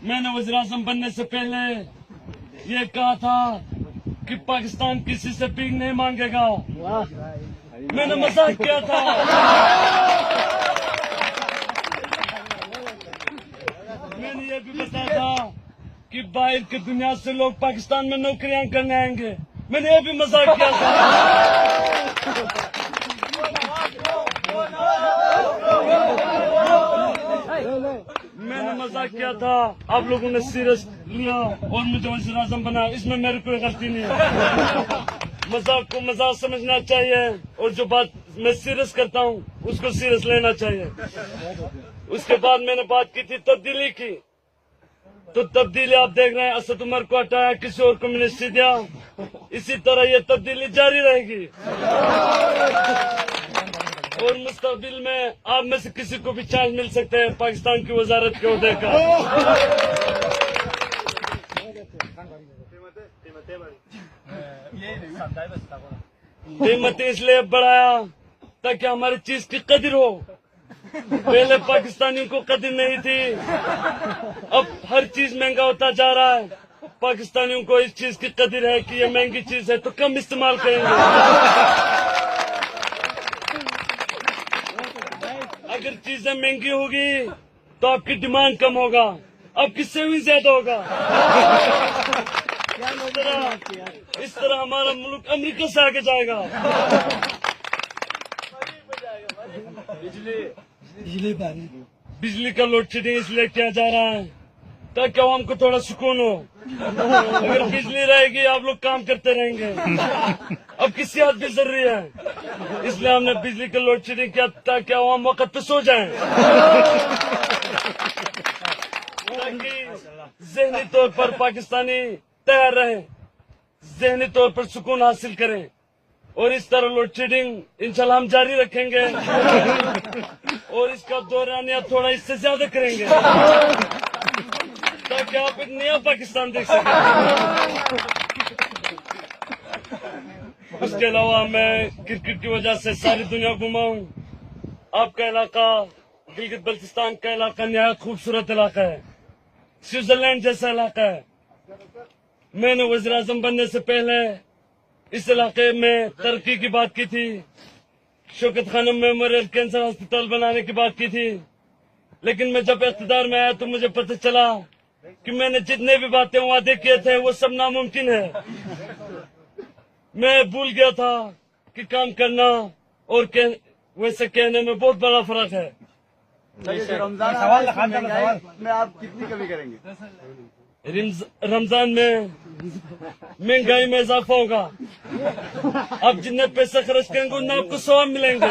मैंने वज़ीर-ए-आज़म बनने से पहले ये कहा था कि पाकिस्तान किसी से भीख नहीं मांगेगा। मैंने मजाक किया था। मैंने ये भी बताया था कि बाहर की दुनिया से लोग पाकिस्तान में नौकरियां करने आएंगे। मैंने ये भी मजाक किया था। मैंने मजाक किया था, आप लोगों ने सीरियस लिया और मुझे वज़ीर-ए-आज़म बना। इसमें मेरी कोई गलती नहीं है। मजाक को मजाक समझना चाहिए और जो बात मैं सीरियस करता हूँ उसको सीरियस लेना चाहिए। उसके बाद मैंने बात की थी तब्दीली की, तो तब्दीली आप देख रहे हैं, असद उमर को हटाया, किसी और को मिनिस्ट्री दिया। इसी तरह ये तब्दीली जारी रहेगी और मुस्तकबिल में आप में से किसी को भी चांस मिल सकते हैं पाकिस्तान की वजारत के ओहदे का। कीमत इसलिए बढ़ाया ताकि हमारी चीज की कदर हो। पहले पाकिस्तानियों को कदर नहीं थी, अब हर चीज महंगा होता जा रहा है। पाकिस्तानियों को इस चीज की कदर है कि ये महंगी चीज है तो कम इस्तेमाल करेंगे। अगर चीजें महंगी होगी तो आपकी डिमांड कम होगा, आपकी सेविंग ज्यादा होगा। इस तरह हमारा मुल्क अमेरिका से आगे जाएगा। बिजली का लोड शेडिंग इसलिए किया जा रहा है ताकि आवाम को थोड़ा सुकून हो। अगर बिजली रहेगी आप लोग काम करते रहेंगे। अब किसी हाथ भी जरूरी है, इसलिए हमने बिजली का लोड शेडिंग किया ताकि आवाम वक्त पे सो जाए, ताकि ज़हनी तौर पर पाकिस्तानी तैयार रहे, ज़हनी तौर पर सुकून हासिल करें। और इस तरह लोड शेडिंग इंशाल्लाह हम जारी रखेंगे और इसका दौरानिया थोड़ा इससे ज्यादा करेंगे ताकि आप एक नया पाकिस्तान देख सकें। उसके अलावा मैं क्रिकेट की वजह से सारी दुनिया घुमा हूँ। आपका इलाका गिलगित बल्तिस्तान का इलाका नहायत खूबसूरत इलाका है, स्विट्जरलैंड जैसा इलाका है। मैंने वज़ीर-ए-आज़म बनने से पहले इस इलाके में तरक्की की बात की थी, Shaukat Khanum memorial cancer hospital बनाने की बात की थी, लेकिन मैं जब इख्तिदार में आया तो मुझे पता चला कि मैंने जितने भी बातें वादे किए थे वो सब नामुमकिन है। मैं भूल गया था कि काम करना और वैसे कहने में बहुत बड़ा फर्क है। रमजान में आप कितनी कमी करेंगे? रमजान में महंगाई में इजाफा होगा। आप जितने पैसे खर्च करेंगे उतना आपको सवाब मिलेंगे।